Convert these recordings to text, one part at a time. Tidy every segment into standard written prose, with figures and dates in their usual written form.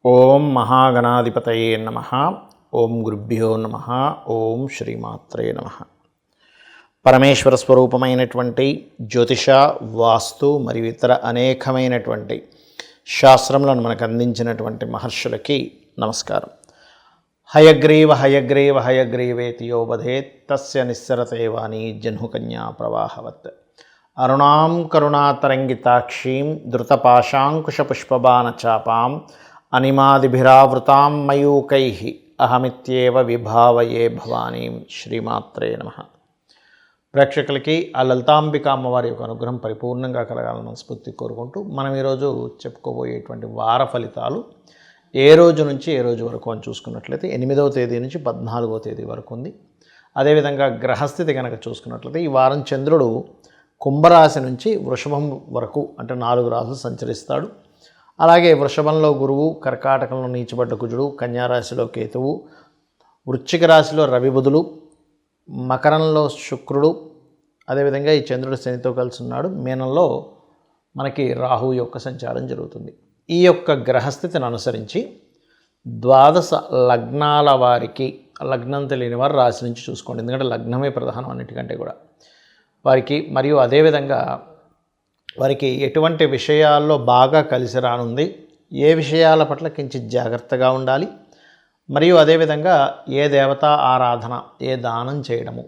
ఓం మహాగణాధిపతయే నమః. ఓం గురుభ్యో నమః. ఓం శ్రీమాత్రే నమః. పరమేశ్వర స్వరూపమైనటువంటి జ్యోతిష, వాస్తు మరియు ఇతర అనేకమైనటువంటి శాస్త్రములను మనకు అందించినటువంటి మహర్షులకి నమస్కారం. హయగ్రీవ హయగ్రీవ హయగ్రీవేతి యో వదేత్ తస్య నిస్సరతే వాణి జహ్నుకన్యా ప్రవాహవత్. అరుణాం కరుణాతరంగితాక్షీం ధృతపాశాంకుశపుష్పబాణచాపాం అనిమాదిభిరావృతాం మయూకైః అహమిత్యేవ విభావయే భవానీం. శ్రీమాత్రే నమః. ప్రేక్షకులకి ఆ లలితాంబిక అమ్మవారి యొక్క అనుగ్రహం పరిపూర్ణంగా కలగాలని మనస్ఫూర్తి కోరుకుంటూ మనం ఈరోజు చెప్పుకోబోయేటువంటి వార ఫలితాలు ఏ రోజు నుంచి ఏ రోజు వరకు అని చూసుకున్నట్లయితే 8వ తేదీ నుంచి 14వ తేదీ వరకు ఉంది. అదేవిధంగా గ్రహస్థితి కనుక చూసుకున్నట్లయితే ఈ వారం చంద్రుడు కుంభరాశి నుంచి వృషభం వరకు అంటే 4 రాశులు సంచరిస్తాడు. అలాగే వృషభంలో గురువు, కర్కాటకంలో నీచబడ్డ కుజుడు, కన్యారాశిలో కేతువు, వృశ్చిక రాశిలో రవి బుధులు, మకరంలో శుక్రుడు, అదేవిధంగా ఈ చంద్రుడు శనితో కలిసి ఉన్నాడు. మీనంలో మనకి రాహు యొక్క సంచారం జరుగుతుంది. ఈ యొక్క గ్రహస్థితిని అనుసరించి 12 లగ్నాల వారికి, లగ్నం తెలియని వారు రాశి నుంచి చూసుకోండి, ఎందుకంటే లగ్నమే ప్రధానం అన్నిటికంటే కూడా వారికి. మరియు అదేవిధంగా వారికి ఎటువంటి విషయాల్లో బాగా కలిసి రానుంది, ఏ విషయాల పట్ల కించిత్ జాగ్రత్తగా ఉండాలి, మరియు అదేవిధంగా ఏ దేవతా ఆరాధన, ఏ దానం చేయడము,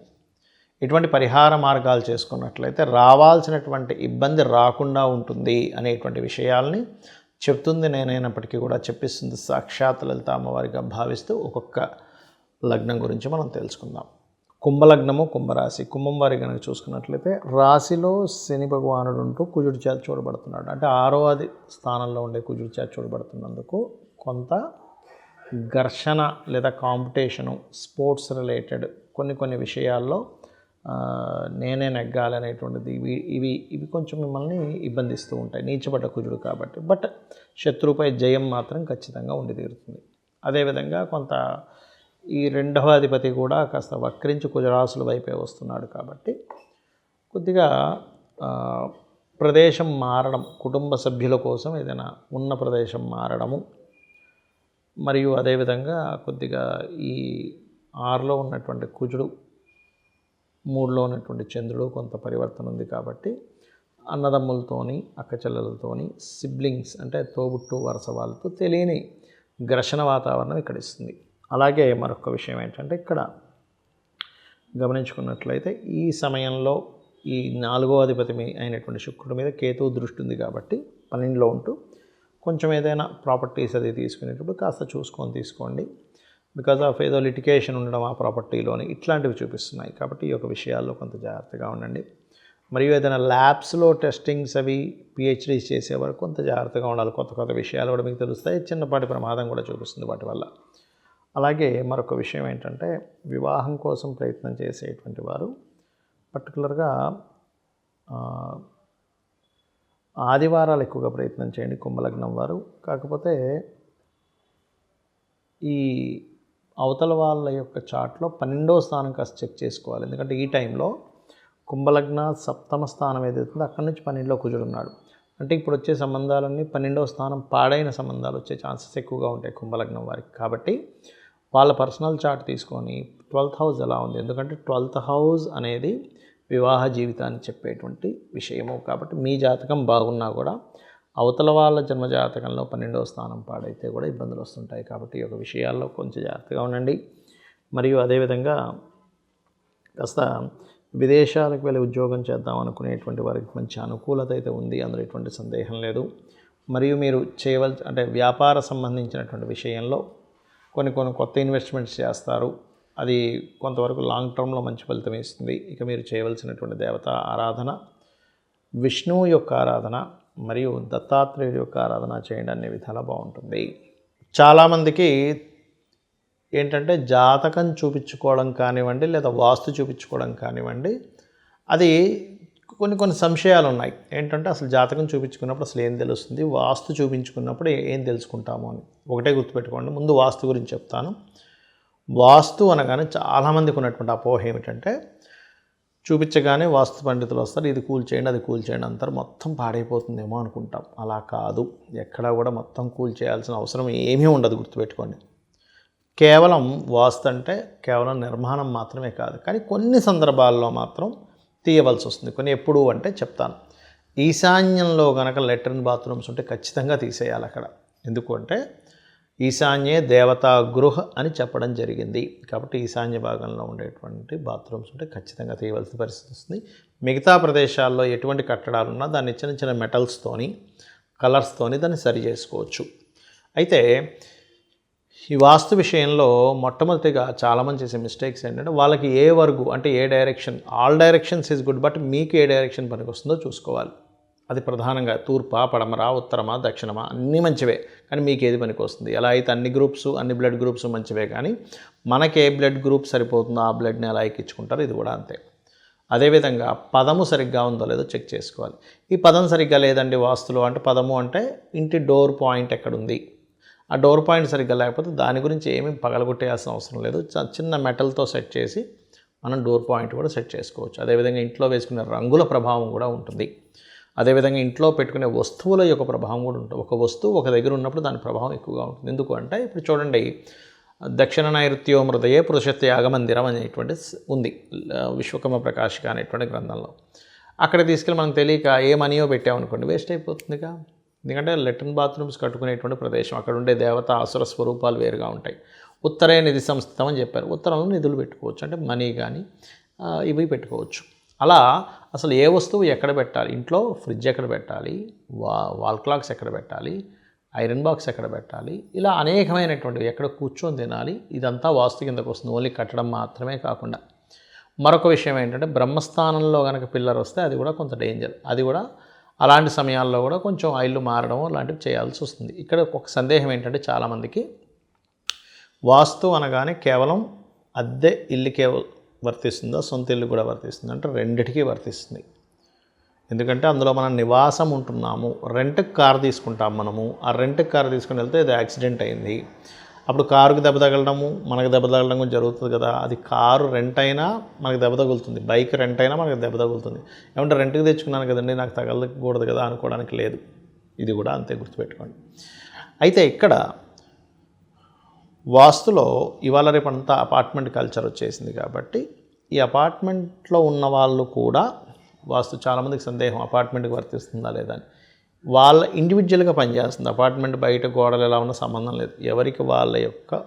ఇటువంటి పరిహార మార్గాలు చేసుకున్నట్లయితే రావాల్సినటువంటి ఇబ్బంది రాకుండా ఉంటుంది అనేటువంటి విషయాల్ని చెప్తుంది. నేనైనప్పటికీ కూడా చెప్పిస్తుంది సాక్షాత్ లలిత అమ్మవారిగా భావిస్తూ ఒక్కొక్క లగ్నం గురించి మనం తెలుసుకుందాం. కుంభలగ్నము, కుంభరాశి. కుంభం వారి కనుక చూసుకున్నట్లయితే రాశిలో శని భగవానుడు ఉంటూ కుజుడి చేత చూడబడుతున్నాడు. అంటే 6వ స్థానంలో ఉండే కుజుడి చేత చూడబడుతున్నందుకు కొంత ఘర్షణ లేదా కాంపిటీషను, స్పోర్ట్స్ రిలేటెడ్ కొన్ని విషయాల్లో నేనే నెగ్గాలి అనేటువంటిది ఇవి కొంచెం మిమ్మల్ని ఇబ్బందిస్తూ ఉంటాయి, నీచబడ్డ కుజుడు కాబట్టి. బట్ శత్రువుపై జయం మాత్రం ఖచ్చితంగా ఉండి తీరుతుంది. అదేవిధంగా కొంత ఈ 2వ అధిపతి కూడా కాస్త వక్రించి కుజరాశుల వైపే వస్తున్నాడు కాబట్టి కొద్దిగా ప్రదేశం మారడం, కుటుంబ సభ్యుల కోసం ఏదైనా ఉన్న ప్రదేశం మారడము, మరియు అదేవిధంగా కొద్దిగా ఈ 6లో ఉన్నటువంటి కుజుడు, 3లో ఉన్నటువంటి చంద్రుడు కొంత పరివర్తన ఉంది కాబట్టి అన్నదమ్ములతోని, అక్కచెల్లెలతోని, సిబ్లింగ్స్ అంటే తోబుట్టు వరుస వాళ్ళతో తెలియని ఘర్షణ వాతావరణం ఇక్కడ ఇస్తుంది. అలాగే మరొక విషయం ఏంటంటే ఇక్కడ గమనించుకున్నట్లయితే ఈ సమయంలో ఈ 4వ అధిపతి అయినటువంటి శుక్రుడి మీద కేతువు దృష్టి ఉంది కాబట్టి 12లో ఉంటూ కొంచెం ఏదైనా ప్రాపర్టీస్ అది తీసుకునేటప్పుడు కాస్త చూసుకొని తీసుకోండి. బికాజ్ ఆఫ్ ఏదో లిటికేషన్ ఉండడం ఆ ప్రాపర్టీలోని ఇట్లాంటివి చూపిస్తున్నాయి కాబట్టి ఈ యొక్క విషయాల్లో కొంత జాగ్రత్తగా ఉండండి. మరియు ఏదైనా ల్యాబ్స్లో టెస్టింగ్స్ అవి పిహెచ్డీస్ చేసేవారు కొంత జాగ్రత్తగా ఉండాలి. కొత్త విషయాలు కూడా మీకు తెలుస్తాయి, చిన్నపాటి ప్రమాదం కూడా చూపిస్తుంది వాటి వల్ల. అలాగే మరొక విషయం ఏంటంటే వివాహం కోసం ప్రయత్నం చేసేటువంటి వారు పర్టికులర్గా ఆదివారాలు ఎక్కువగా ప్రయత్నం చేయండి కుంభలగ్నం వారు. కాకపోతే ఈ అవతల వాళ్ళ యొక్క చార్ట్లో 12వ స్థానం కాస్త చెక్ చేసుకోవాలి, ఎందుకంటే ఈ టైంలో కుంభలగ్న 7వ స్థానం ఏదైతుందో అక్కడి నుంచి 12లో కుజుడు ఉన్నాడు. అంటే ఇప్పుడు వచ్చే సంబంధాలన్నీ 12వ స్థానం పాడైన సంబంధాలు వచ్చే ఛాన్సెస్ ఎక్కువగా ఉంటాయి కుంభలగ్నం వారికి. కాబట్టి వాళ్ళ పర్సనల్ చార్ట్ తీసుకొని 12th హౌస్ ఎలా ఉంది, ఎందుకంటే 12th హౌస్ అనేది వివాహ జీవితాన్ని చెప్పేటువంటి విషయము. కాబట్టి మీ జాతకం బాగున్నా కూడా అవతల వాళ్ళ జన్మజాతకంలో 12వ స్థానం పాడైతే కూడా ఇబ్బందులు వస్తుంటాయి. కాబట్టి ఈ యొక్క విషయాల్లో కొంచెం జాగ్రత్తగా ఉండండి. మరియు అదేవిధంగా కాస్త విదేశాలకు వెళ్ళి ఉద్యోగం చేద్దాం అనుకునేటువంటి వారికి మంచి అనుకూలత అయితే ఉంది, అందులో ఎటువంటి సందేహం లేదు. మరియు మీరు అంటే వ్యాపార సంబంధించినటువంటి విషయంలో కొన్ని కొత్త ఇన్వెస్ట్మెంట్స్ చేస్తారు, అది కొంతవరకు లాంగ్ టర్మ్లో మంచి ఫలితం ఇస్తుంది. ఇక మీరు చేయవలసినటువంటి దేవత ఆరాధన విష్ణువు యొక్క ఆరాధన మరియు దత్తాత్రేయుడి యొక్క ఆరాధన చేయండి, అన్ని విధాలా బాగుంటుంది. చాలామందికి ఏంటంటే జాతకం చూపించుకోవడం కానివ్వండి లేదా వాస్తు చూపించుకోవడం కానివ్వండి, అది కొన్ని సంశయాలు ఉన్నాయి. ఏంటంటే అసలు జాతకం చూపించుకున్నప్పుడు అసలు ఏం తెలుస్తుంది, వాస్తు చూపించుకున్నప్పుడు ఏం తెలుసుకుంటాము అని. ఒకటే గుర్తుపెట్టుకోండి. ముందు వాస్తు గురించి చెప్తాను. వాస్తు అనగానే చాలామందికి ఉన్నటువంటి అపోహ ఏమిటంటే చూపించగానే వాస్తు పండితులు వస్తారు, ఇది కూల్చేయండి అది కూల్చేయండి అంటారు, మొత్తం పాడైపోతుందేమో అనుకుంటాం. అలా కాదు, ఎక్కడా కూడా మొత్తం కూల్చేయాల్సిన అవసరం ఏమీ ఉండదు, గుర్తుపెట్టుకోండి. కేవలం వాస్తు అంటే కేవలం నిర్మాణం మాత్రమే కాదు, కానీ కొన్ని సందర్భాల్లో మాత్రం తీయవలసి వస్తుంది. కొన్ని ఎప్పుడు అంటే చెప్తాను. ఈశాన్యంలో కనుక లెట్రిన్ బాత్రూమ్స్ ఉంటే ఖచ్చితంగా తీసేయాలి అక్కడ. ఎందుకంటే ఈశాన్యే దేవతా గృహ అని చెప్పడం జరిగింది. కాబట్టి ఈశాన్య భాగంలో ఉండేటువంటి బాత్రూమ్స్ ఉంటే ఖచ్చితంగా తీయవలసిన పరిస్థితి వస్తుంది. మిగతా ప్రదేశాల్లో ఎటువంటి కట్టడాలు ఉన్నా దాన్ని చిన్న చిన్న మెటల్స్తోని కలర్స్తోని దాన్ని సరి చేసుకోవచ్చు. అయితే ఈ వాస్తు విషయంలో మొట్టమొదటిగా చాలామంది చేసే మిస్టేక్స్ ఏంటంటే వాళ్ళకి ఏ వర్గు అంటే ఏ direction, all directions is good, but మీకు ఏ డైరెక్షన్ పనికి వస్తుందో చూసుకోవాలి. అది ప్రధానంగా తూర్పా, పడమరా, ఉత్తరమా, దక్షిణమా అన్నీ మంచివే, కానీ మీకు ఏది పనికి వస్తుంది. ఎలా అయితే అన్ని గ్రూప్స్ అన్ని బ్లడ్ గ్రూప్స్ మంచివే, కానీ మనకి ఏ బ్లడ్ గ్రూప్ సరిపోతుందో ఆ బ్లడ్ని ఎలా ఎక్కించుకుంటారో ఇది కూడా అంతే. అదేవిధంగా పదము సరిగ్గా ఉందో లేదో చెక్ చేసుకోవాలి. ఈ పదం సరిగ్గా లేదండి వాస్తులో అంటే, పదము అంటే ఇంటి డోర్ పాయింట్ ఎక్కడుంది, ఆ డోర్ పాయింట్ సరిగ్గా లేకపోతే దాని గురించి ఏమీ పగలగొట్టేయాల్సిన అవసరం లేదు. చిన్న మెటల్తో సెట్ చేసి మనం డోర్ పాయింట్ కూడా సెట్ చేసుకోవచ్చు. అదేవిధంగా ఇంట్లో వేసుకునే రంగుల ప్రభావం కూడా ఉంటుంది. అదేవిధంగా ఇంట్లో పెట్టుకునే వస్తువుల యొక్క ప్రభావం కూడా ఉంటుంది. ఒక వస్తువు ఒక దగ్గర ఉన్నప్పుడు దాని ప్రభావం ఎక్కువగా ఉంటుంది. ఎందుకు అంటే ఇప్పుడు చూడండి, దక్షిణ నైరుత్యో మృదయే పురుషత్యాగ మందిరం అనేటువంటి ఉంది విశ్వకర్మ ప్రకాశిక అనేటువంటి గ్రంథంలో. అక్కడ తీసుకెళ్ళి మనం తెలియక ఏ మనీయో పెట్టామనుకోండి, వేస్ట్ అయిపోతుందిగా. ఎందుకంటే లెట్రిన్ బాత్రూమ్స్ కట్టుకునేటువంటి ప్రదేశం, అక్కడ ఉండే దేవత అసుర స్వరూపాలు వేరుగా ఉంటాయి. ఉత్తరే నిధి సంస్థితం అని చెప్పారు. ఉత్తరంలో నిధులు పెట్టుకోవచ్చు, అంటే మనీ కానీ ఇవి పెట్టుకోవచ్చు. అలా అసలు ఏ వస్తువు ఎక్కడ పెట్టాలి, ఇంట్లో ఫ్రిడ్జ్ ఎక్కడ పెట్టాలి, వాల్ క్లాక్స్ ఎక్కడ పెట్టాలి, ఐరన్ బాక్స్ ఎక్కడ పెట్టాలి, ఇలా అనేకమైనటువంటివి, ఎక్కడ కూర్చొని తినాలి, ఇదంతా వాస్తు కిందకు వస్తుంది. ఓన్లీ కట్టడం మాత్రమే కాకుండా మరొక విషయం ఏంటంటే, బ్రహ్మస్థానంలో కనుక పిల్లర్ వస్తే అది కూడా కొంత డేంజర్. అది కూడా అలాంటి సమయాల్లో కూడా కొంచెం ఇల్లు మారడం లాంటివి చేయాల్సి వస్తుంది. ఇక్కడ ఒక సందేహం ఏంటంటే, చాలామందికి వాస్తు అనగానే కేవలం అద్దె ఇల్లుకే వర్తిస్తుందా, సొంత ఇల్లు కూడా వర్తిస్తుంది అంటే రెండిటికీ వర్తిస్తుంది. ఎందుకంటే అందులో మనం నివాసం ఉంటున్నాము. రెంట్కి కారు తీసుకుంటాం మనము. ఆ రెంట్కి కారు తీసుకుని వెళ్తే అది యాక్సిడెంట్ అయింది, అప్పుడు కారుకి దెబ్బ తగలడము మనకు దెబ్బ తగలడం కూడా జరుగుతుంది కదా. అది కారు రెంట్ అయినా మనకు దెబ్బ తగులుతుంది, బైక్ రెంట్ అయినా మనకు దెబ్బ తగులుతుంది. ఏమంటే రెంట్కి తెచ్చుకున్నాను కదండి నాకు తగలకూడదు కదా అనుకోవడానికి లేదు. ఇది కూడా అంతే, గుర్తుపెట్టుకోండి. అయితే ఇక్కడ వాస్తులో ఇవాళ రేపు అంతా అపార్ట్మెంట్ కల్చర్ వచ్చేసింది కాబట్టి ఈ అపార్ట్మెంట్లో ఉన్న వాళ్ళు కూడా వాస్తు చాలామందికి సందేహం అపార్ట్మెంట్కి వర్తిస్తుందా లేదా అని. వాళ్ళ ఇండివిజువల్గా పనిచేస్తుంది. అపార్ట్మెంట్ బయట గోడలు ఎలా ఉన్నా సంబంధం లేదు. ఎవరికి వాళ్ళ యొక్క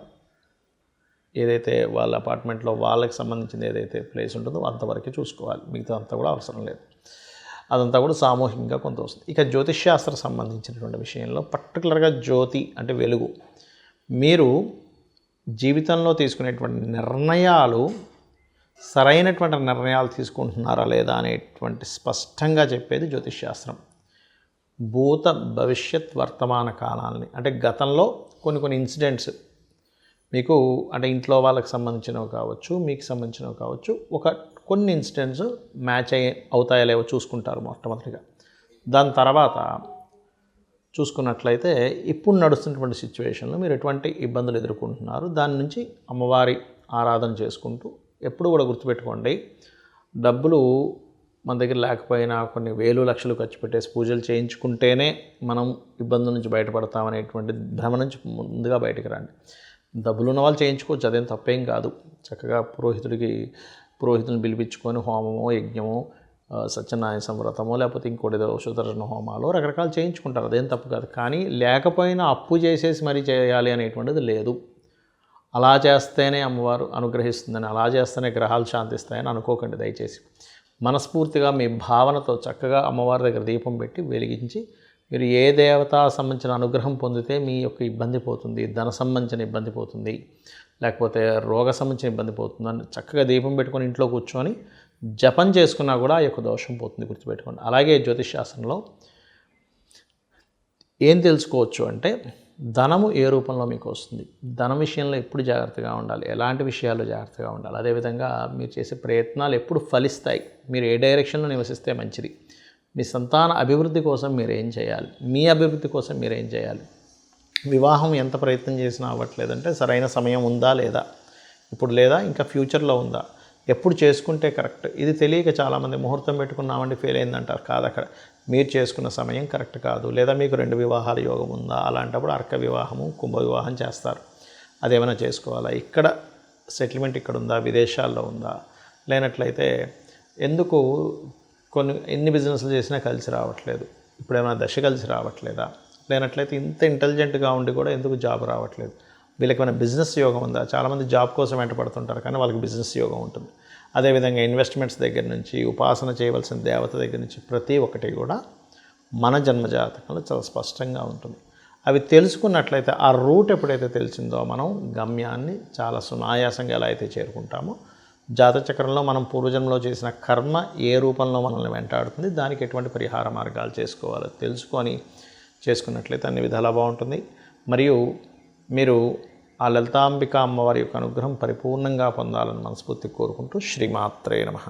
ఏదైతే వాళ్ళ అపార్ట్మెంట్లో వాళ్ళకి సంబంధించింది ఏదైతే ప్లేస్ ఉంటుందో అంతవరకే చూసుకోవాలి, మిగతా అంతా కూడా అవసరం లేదు. అదంతా కూడా సామూహికంగా కొంత వస్తుంది. ఇక జ్యోతిష్శాస్త్రం సంబంధించినటువంటి విషయంలో పర్టికులర్గా జ్యోతి అంటే వెలుగు. మీరు జీవితంలో తీసుకునేటువంటి నిర్ణయాలు సరైనటువంటి నిర్ణయాలు తీసుకుంటున్నారా లేదా అనేటువంటి స్పష్టంగా చెప్పేది జ్యోతిష్శాస్త్రం. భూత భవిష్యత్ వర్తమాన కాలాలని అంటే గతంలో కొన్ని ఇన్సిడెంట్స్ మీకు అంటే ఇంట్లో వాళ్ళకి సంబంధించినవి కావచ్చు, మీకు సంబంధించినవి కావచ్చు, కొన్ని ఇన్సిడెంట్స్ మ్యాచ్ అవుతాయో లేవో చూసుకుంటారు మొట్టమొదటిగా. దాని తర్వాత చూసుకున్నట్లయితే ఇప్పుడు నడుస్తున్నటువంటి సిచ్యువేషన్లో మీరు ఎటువంటి ఇబ్బందులు ఎదుర్కొంటున్నారు, దాని నుంచి అమ్మవారి ఆరాధన చేసుకుంటూ ఎప్పుడు కూడా గుర్తుపెట్టుకోండి, డబ్బులు మన దగ్గర లేకపోయినా కొన్ని వేలు లక్షలు ఖర్చు పెట్టేసి పూజలు చేయించుకుంటేనే మనం ఇబ్బందుల నుంచి బయటపడతామనేటువంటి భ్రమ నుంచి ముందుగా బయటకు రండి. డబ్బులు ఉన్న వాళ్ళు చేయించుకోవచ్చు, అదేం తప్పేం కాదు. చక్కగా పురోహితుని పిలిపించుకొని హోమమో యజ్ఞమో సత్యనారాయణ సంవ్రతమో లేకపోతే ఇంకోటి ఏదో సుదర్శన హోమాలో రకరకాలు చేయించుకుంటారు, అదేం తప్పు కాదు. కానీ లేకపోయినా అప్పు చేసేసి మరీ చేయాలి అనేటువంటిది లేదు. అలా చేస్తేనే అమ్మవారు అనుగ్రహిస్తుందని, అలా చేస్తేనే గ్రహాలు శాంతిస్తాయని అనుకోకండి దయచేసి. మనస్ఫూర్తిగా మీ భావనతో చక్కగా అమ్మవారి దగ్గర దీపం పెట్టి వెలిగించి మీరు ఏ దేవత సంబంధించిన అనుగ్రహం పొందితే మీ యొక్క ఇబ్బంది పోతుంది, ధన సంబంధించిన ఇబ్బంది పోతుంది, లేకపోతే రోగ సంబంధించిన ఇబ్బంది పోతుందని చక్కగా దీపం పెట్టుకొని ఇంట్లో కూర్చొని జపం చేసుకున్నా కూడా ఆ యొక్క దోషం పోతుంది, గుర్తుపెట్టుకోండి. అలాగే జ్యోతిష్శాస్త్రంలో ఏం తెలుసుకోవచ్చు అంటే ధనము ఏ రూపంలో మీకు వస్తుంది, ధనం విషయంలో ఎప్పుడు జాగ్రత్తగా ఉండాలి, ఎలాంటి విషయాల్లో జాగ్రత్తగా ఉండాలి, అదేవిధంగా మీరు చేసే ప్రయత్నాలు ఎప్పుడు ఫలిస్తాయి, మీరు ఏ డైరెక్షన్లో నివసిస్తే మంచిది, మీ సంతాన అభివృద్ధి కోసం మీరు ఏం చేయాలి, మీ అభివృద్ధి కోసం మీరు ఏం చేయాలి, వివాహం ఎంత ప్రయత్నం చేసినా అవ్వట్లేదంటే సరైన సమయం ఉందా లేదా, ఇప్పుడు లేదా ఇంకా ఫ్యూచర్లో ఉందా, ఎప్పుడు చేసుకుంటే కరెక్ట్, ఇది తెలియక చాలామంది ముహూర్తం పెట్టుకున్నామండి ఫెయిల్ అయిందంటారు. కాదు, అక్కడ మీరు చేసుకున్న సమయం కరెక్ట్ కాదు, లేదా మీకు 2 వివాహాల యోగం ఉందా, అలాంటప్పుడు అర్క వివాహము, కుంభ వివాహం చేస్తారు. అదేమైనా చేసుకోవాలా, ఇక్కడ సెటిల్మెంట్ ఇక్కడ ఉందా, విదేశాల్లో ఉందా, లేనట్లయితే ఎందుకు ఎన్ని బిజినెస్లు చేసినా కలిసి రావట్లేదు, ఇప్పుడు ఏమైనా దశ కలిసి రావట్లేదా, లేనట్లయితే ఇంత ఇంటెలిజెంట్గా ఉండి కూడా ఎందుకు జాబ్ రావట్లేదు, వీళ్ళకి ఏమైనా బిజినెస్ యోగం ఉందా. చాలామంది జాబ్ కోసం వెంటపడుతుంటారు కానీ వాళ్ళకి బిజినెస్ యోగం ఉంటుంది. అదేవిధంగా ఇన్వెస్ట్మెంట్స్ దగ్గర నుంచి, ఉపాసన చేయవలసిన దేవత దగ్గర నుంచి ప్రతి ఒక్కటి కూడా మన జన్మజాతకంలో చాలా స్పష్టంగా ఉంటుంది. అవి తెలుసుకున్నట్లయితే ఆ రూట్ ఎప్పుడైతే తెలిసిందో మనం గమ్యాన్ని చాలా సునాయాసంగా ఎలా అయితే చేరుకుంటామో, జాతచక్రంలో మనం పూర్వజన్మలో చేసిన కర్మ ఏ రూపంలో మనల్ని వెంటాడుతుంది, దానికి ఎటువంటి పరిహార మార్గాలు చేసుకోవాలో తెలుసుకొని చేసుకున్నట్లయితే అన్ని విధాలా బాగుంటుంది. మరియు మీరు ఆ లలితాంబిక అమ్మవారి యొక్క అనుగ్రహం పరిపూర్ణంగా పొందాలని మనస్ఫూర్తి కోరుకుంటూ శ్రీమాత్రే నమః.